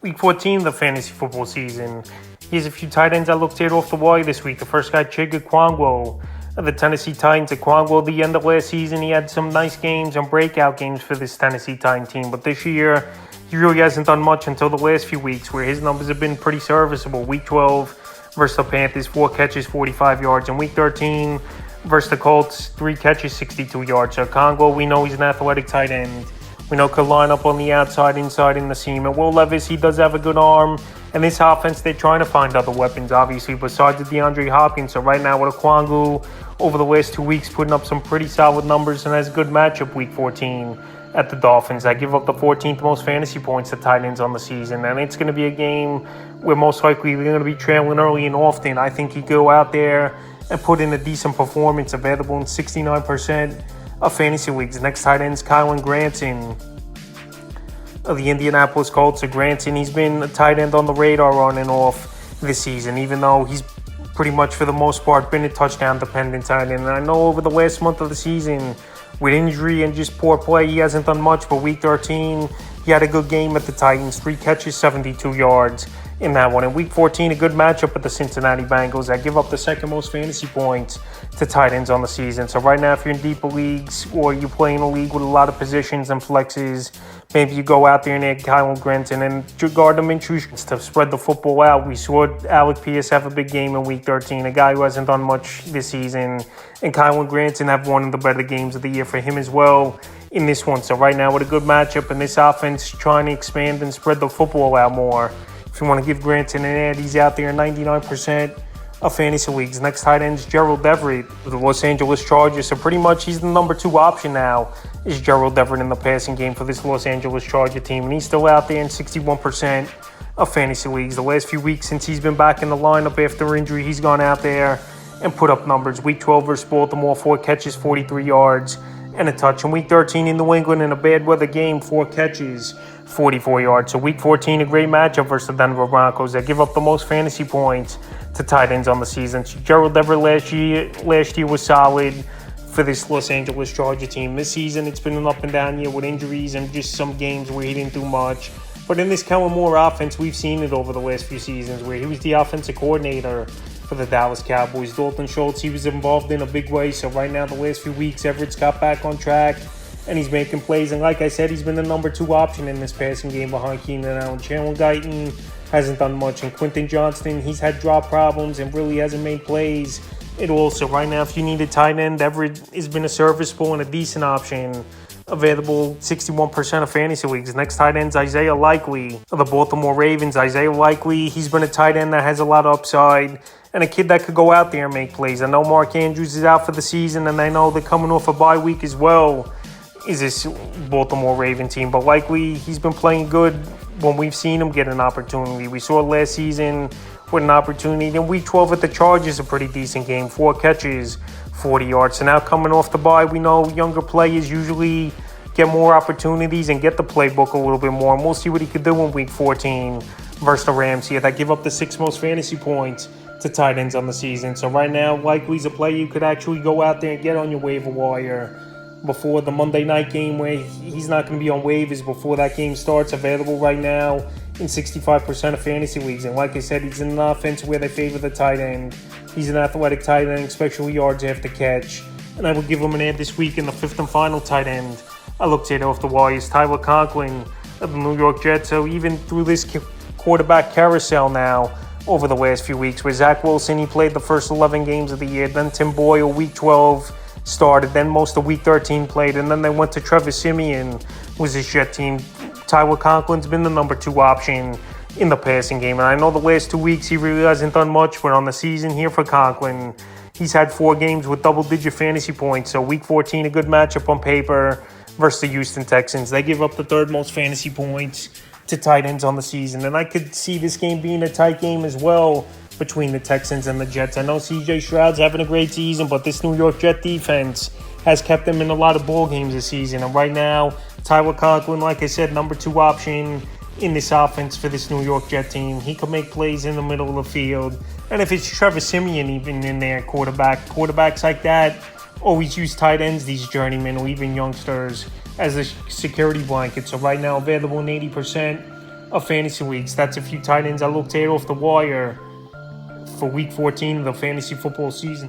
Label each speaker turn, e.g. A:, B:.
A: Week 14 of the fantasy football season. Here's a few tight ends I looked at off the wire this week. The first guy, Chigga Kwangwo of the Tennessee Titans. At Kwangwo, the end of last season, he had some nice games and breakout games for this Tennessee Titan team. But this year, he really hasn't done much until the last few weeks, where his numbers have been pretty serviceable. Week 12 versus the Panthers, 4 catches, 45 yards. And Week 13 versus the Colts, 3 catches, 62 yards. So Kwangwo, we know he's an athletic tight end. We know could line up on the outside, inside in the seam. And Will Levis, he does have a good arm. And this offense, they're trying to find other weapons, obviously, besides the DeAndre Hopkins. So right now with Kwangwo, over the last 2 weeks, putting up some pretty solid numbers and has a good matchup Week 14 at the Dolphins. I give up the 14th most fantasy points to tight ends on the season. And it's going to be a game where most likely they're going to be trailing early and often. I think he'd go out there and put in a decent performance, available in 69% of fantasy leagues. Next tight end is Kylan Granson of the Indianapolis Colts. Granson, he's been a tight end on the radar on and off this season, even though he's pretty much for the most part been a touchdown dependent tight end. And I know over the last month of the season, with injury and just poor play, he hasn't done much. But Week 13, he had a good game at the Titans, 3 catches, 72 yards in that one. In Week 14, a good matchup with the Cincinnati Bengals. I give up the second most fantasy points to tight ends on the season. So right now, if you're in deeper leagues or you're playing a league with a lot of positions and flexes, maybe you go out there and add Kylan Granson and Gardner Minshew to spread the football out. We saw Alec Pierce have a big game in Week 13, a guy who hasn't done much this season. And Kylan Granson have one of the better games of the year for him as well in this one. So right now with a good matchup and this offense trying to expand and spread the football out more, if you want to give Granson an ad, he's out there in 99% of fantasy leagues. Next tight end is Gerald Everett of the Los Angeles Chargers. So pretty much he's the number 2 option now, is Gerald Everett in the passing game for this Los Angeles Charger team. And he's still out there in 61% of fantasy leagues. The last few weeks since he's been back in the lineup after injury, he's gone out there and put up numbers. Week 12 versus Baltimore, 4 catches, 43 yards, and a touch. In Week 13 in New England, in a bad weather game, 4 catches, 44 yards. So Week 14, a great matchup versus the Denver Broncos that give up the most fantasy points to tight ends on the season. So Gerald Everett last year was solid for this Los Angeles Charger team. This season, it's been an up and down year with injuries and just some games where he didn't do much. But in this Kellen Moore offense, we've seen it over the last few seasons where he was the offensive coordinator for the Dallas Cowboys. Dalton Schultz, he was involved in a big way. So right now, the last few weeks, Everett's got back on track and he's making plays. And like I said, he's been the number 2 option in this passing game behind Keenan Allen. Chandler Guyton hasn't done much. And Quentin Johnston, he's had drop problems and really hasn't made plays at all. So right now, if you need a tight end, Everett has been a serviceable and a decent option. Available 61% of fantasy leagues. Next tight end is Isaiah Likely of the Baltimore Ravens. Isaiah Likely, he's been a tight end that has a lot of upside and a kid that could go out there and make plays. I know Mark Andrews is out for the season, and I know they're coming off a bye week as well, is this Baltimore Raven team. But Likely, he's been playing good when we've seen him get an opportunity. We saw last season with an opportunity. In Week 12 at the Chargers, a pretty decent game, 4 catches, 40 yards. So now coming off the bye, we know younger players usually get more opportunities and get the playbook a little bit more. And we'll see what he could do in Week 14 versus the Rams here that give up the 6th most fantasy points to tight ends on the season. So right now, Likely's a player you could actually go out there and get on your waiver wire before the Monday night game, where he's not going to be on waivers before that game starts. Available right now in 65% of fantasy leagues. And like I said, he's in an offense where they favor the tight end. He's an athletic tight end, especially yards after catch. And I will give him an ad this week in the 5th and final tight end I looked at off the wires, Tyler Conklin of the New York Jets. So even through this quarterback carousel now over the last few weeks, where Zach Wilson, he played the first 11 games of the year, then Tim Boyle, Week 12 started, then most of Week 13 played, and then they went to Trevor Siemian, was his Jet team. Tyler Conklin's been the number 2 option in the passing game. And I know the last 2 weeks he really hasn't done much, but on the season here for Conklin, he's had 4 games with double-digit fantasy points. So Week 14, a good matchup on paper versus the Houston Texans. They give up the 3rd most fantasy points to tight ends on the season. And I could see this game being a tight game as well between the Texans and the Jets. I know CJ Stroud's having a great season, but this New York Jet defense has kept them in a lot of ball games this season. And right now, Tyler Conklin, like I said, number 2 option in this offense for this New York Jet team. He can make plays in the middle of the field. And if it's Trevor Siemian even in there, quarterbacks like that always use tight ends, these journeymen or even youngsters, as a security blanket. So right now, available in 80% of fantasy weeks. That's a few tight ends I looked at off the wire for week 14 of the fantasy football season.